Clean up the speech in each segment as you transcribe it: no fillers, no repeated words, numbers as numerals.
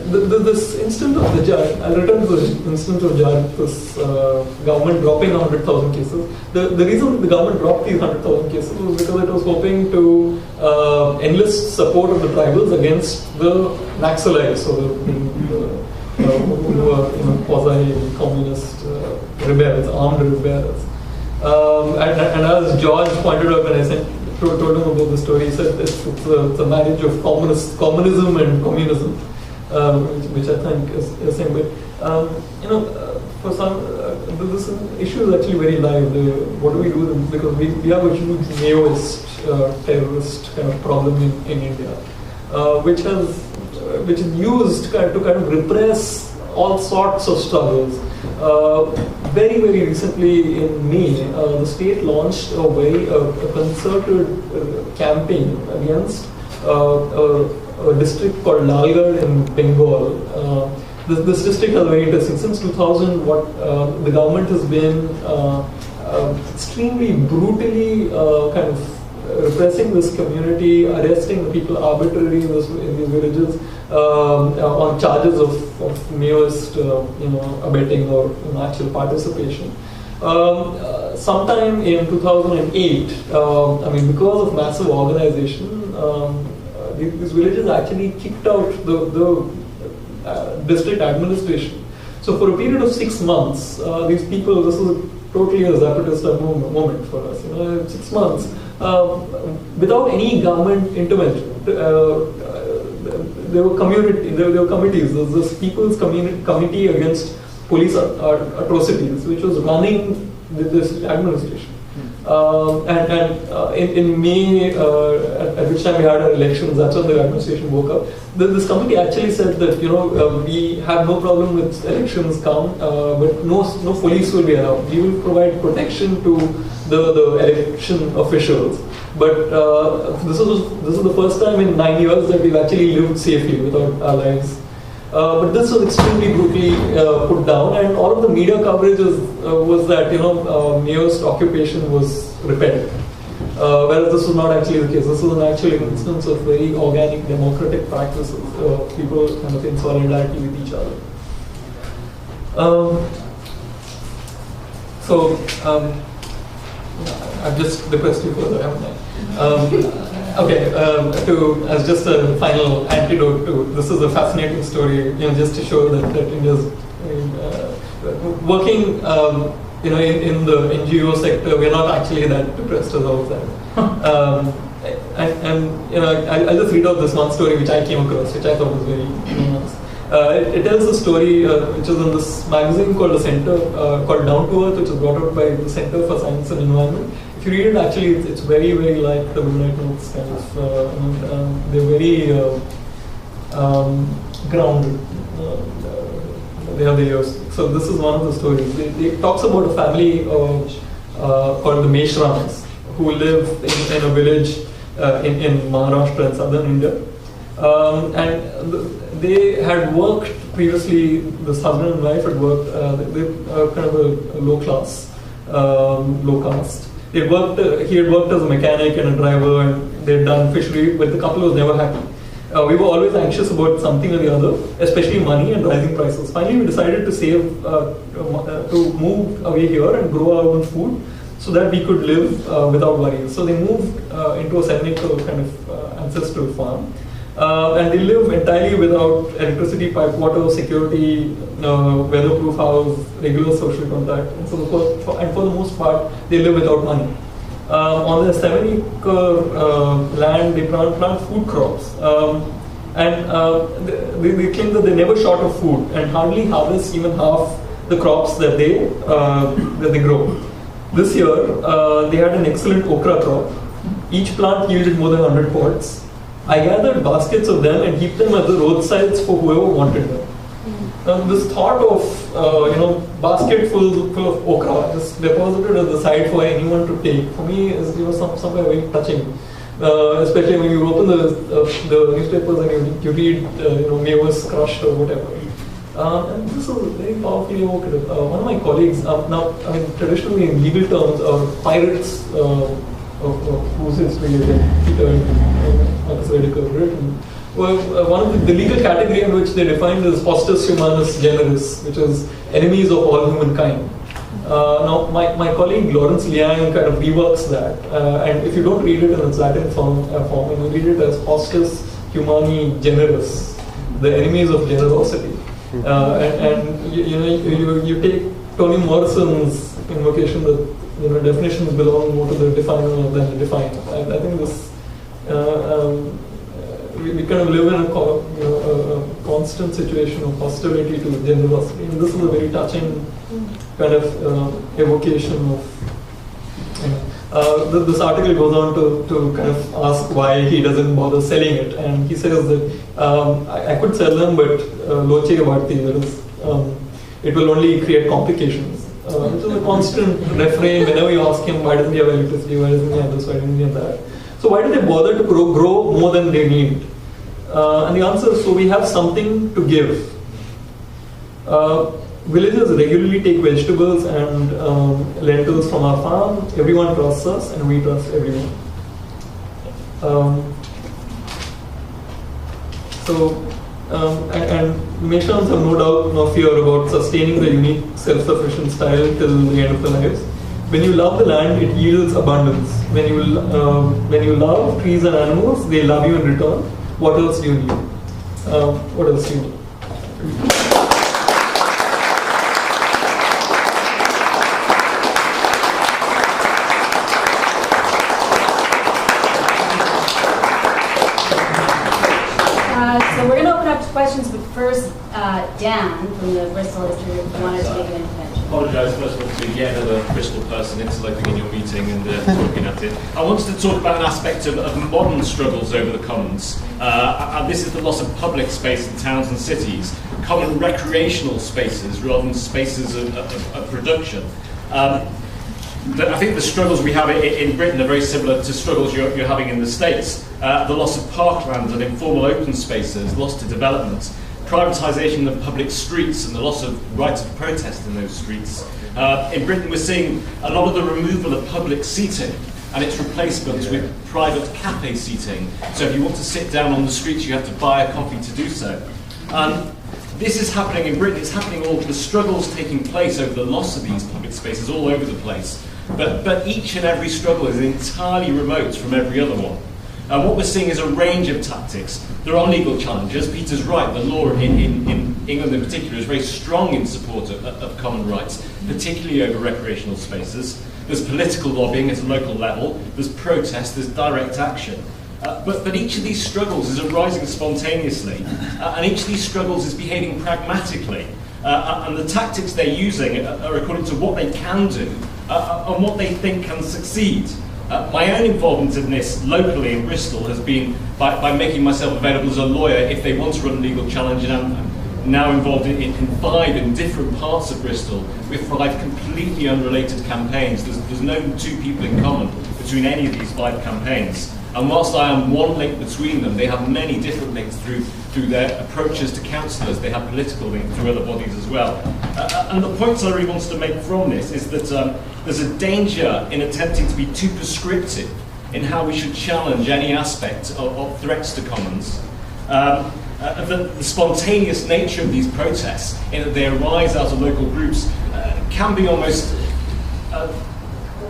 This instance of the judge, I'll return to the instance of judge, this government dropping 100,000 cases. The reason the government dropped these 100,000 cases was because it was hoping to enlist support of the tribals against the Naxalites, so who were quasi-communist rebels, armed rebels. And as George pointed out when I told him about the story, he said it's a marriage of communism and communism, which I think is the same way. For some, this issue is actually very live. What do we do? Because we have a huge Maoist terrorist kind of problem in India, which is used to kind of repress all sorts of struggles. Very, very recently in May, the state launched a concerted campaign against a district called Lalgarh in Bengal. This district is very interesting. Since 2000, the government has been extremely brutally kind of repressing this community, arresting the people arbitrarily in these villages on charges of Maoist, abetting or actual participation. Sometime in 2008, because of massive organization, these villages actually kicked out the district administration. So for a period of 6 months, these people, this was totally a Zapatista moment for us. 6 months without any government intervention. There were committees. There was this People's Committee Against Police Atrocities, which was running this administration. In May, at which time we had our elections, that's when the administration woke up. This committee actually said that we have no problem with elections come, but no police will be allowed. We will provide protection to the election officials. But this is the first time in 9 years that we've actually lived safely without our lives. But this was extremely brutally put down, and all of the media coverage was that Maoist occupation was repelled, whereas this was not actually the case. This was an actual instance of very organic democratic practices, people kind of in solidarity with each other. I've just requested you further, haven't I? As just a final antidote to this is a fascinating story, just to show that India's working, in the NGO sector, we're not actually that depressed as all of that. I'll just read out this one story which I came across, which I thought was very nice. It tells a story which is in this magazine called the Center, called Down to Earth, which is brought out by the Center for Science and Environment. If you read it, actually, it's very, very like the Midnight Notes kind of. They're very grounded. They have the years. So this is one of the stories. It talks about a family called the Meshrams who live in a village in Maharashtra in southern India, and they had worked previously. This husband and wife had worked. They kind of a low caste. He had worked as a mechanic and a driver, and they'd done fishery, but the couple was never happy. We were always anxious about something or the other, especially money and rising prices. Finally, we decided to save, to move away here and grow our own food so that we could live without worries. So they moved into a 7-acre kind of ancestral farm. And they live entirely without electricity, pipe water, security, weatherproof house, regular social contact. And for the most part, they live without money. On their 7-acre land, they plant food crops. They claim that they're never short of food and hardly harvest even half the crops that they grow. This year, they had an excellent okra crop. Each plant yielded more than 100 pods. I gathered baskets of them and heaped them at the roadsides for whoever wanted them. This thought of basket full of okra just deposited at the side for anyone to take, for me is somewhere very touching. Especially when you open the newspapers and you read Maoist crushed or whatever. And this is very powerfully evocative. One of my colleagues, traditionally in legal terms, pirates whose history is Peter and Marcus Rediker written, well, one of the legal category in which they defined is hostis humanus generis, which is enemies of all humankind. Now, my colleague Lawrence Liang kind of reworks that, and if you don't read it in its Latin form, and you read it as hostis humani generis, the enemies of generosity. And you take Toni Morrison's invocation that definitions belong more to the definer than the defined. I think this we kind of live in a constant situation of hostility to generosity, and this is a very touching kind of evocation of. This article goes on to kind of ask why he doesn't bother selling it, and he says that I could sell them, but loche varti, that is, it will only create complications. Which is a constant refrain whenever you ask him, why doesn't he have electricity, why doesn't he have this, why doesn't he have that? So why do they bother to grow more than they need? And the answer is, so we have something to give. Villagers regularly take vegetables and lentils from our farm. Everyone trusts us, and we trust everyone. And Meshans have no doubt, no fear about sustaining the unique self-sufficient style till the end of their lives. When you love the land, it yields abundance. When you love trees and animals, they love you in return. What else do you need? What else do you need? So we're going to open up to questions, but first, Dan from the Bristol Institute wanted to make an intervention. I apologise first of all to yet another Bristol person interloping in your meeting and talking at it. I wanted to talk about an aspect of modern struggles over the commons. And this is the loss of public space in towns and cities, common recreational spaces rather than spaces of production. I think the struggles we have in Britain are very similar to struggles you're having in the States. The loss of parklands and informal open spaces, loss to development, privatisation of public streets and the loss of rights of protest in those streets. In Britain we're seeing a lot of the removal of public seating and its replacement with private cafe seating. So if you want to sit down on the streets you have to buy a coffee to do so. This is happening in Britain, it's happening all the struggles taking place over the loss of these public spaces all over the place. But each and every struggle is entirely remote from every other one. And what we're seeing is a range of tactics. There are legal challenges. Peter's right, the law in England in particular is very strong in support of common rights, particularly over recreational spaces. There's political lobbying at a local level, there's protest, there's direct action. But each of these struggles is arising spontaneously, and each of these struggles is behaving pragmatically. And the tactics they're using are according to what they can do and what they think can succeed. My own involvement in this locally in Bristol has been by making myself available as a lawyer if they want to run a legal challenge, and I'm now involved in 5 different parts of Bristol with 5 completely unrelated campaigns. There's no 2 people in common between any of these 5 campaigns. And whilst I am one link between them, they have many different links through their approaches to councillors. They have political links through other bodies as well. And the points I really wanted to make from this is that there's a danger in attempting to be too prescriptive in how we should challenge any aspect of threats to commons. The spontaneous nature of these protests, in that they arise out of local groups, can be almost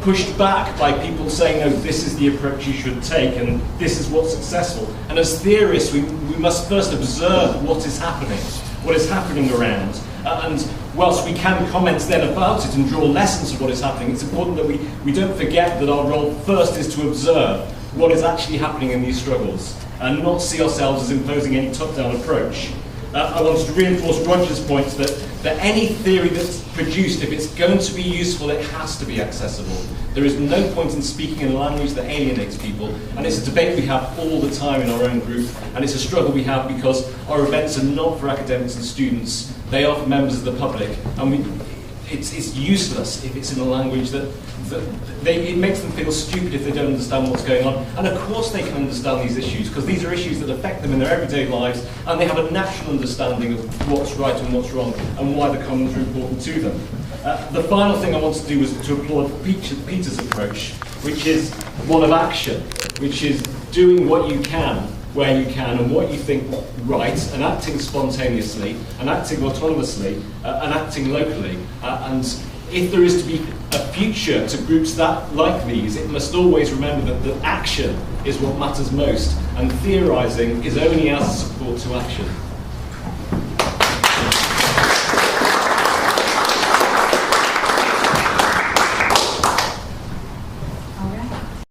pushed back by people saying, oh, this is the approach you should take and this is what's successful. And as theorists, we must first observe what is happening around. And whilst we can comment then about it and draw lessons of what is happening, it's important that we don't forget that our role first is to observe what is actually happening in these struggles and not see ourselves as imposing any top-down approach. I wanted to reinforce Roger's point that any theory that's produced, if it's going to be useful, it has to be accessible. There is no point in speaking in a language that alienates people, and it's a debate we have all the time in our own group, and it's a struggle we have because our events are not for academics and students, they are for members of the public, and it's useless if it's in a language that it makes them feel stupid if they don't understand what's going on. And of course they can understand these issues, because these are issues that affect them in their everyday lives, and they have a natural understanding of what's right and what's wrong, and why the commons are important to them. The final thing I wanted to do was to applaud Peter's approach, which is one of action, which is doing what you can where you can and what you think right, and acting spontaneously, and acting autonomously, and acting locally. And if there is to be a future to groups that like these, it must always remember that action is what matters most, and theorising is only as a support to action.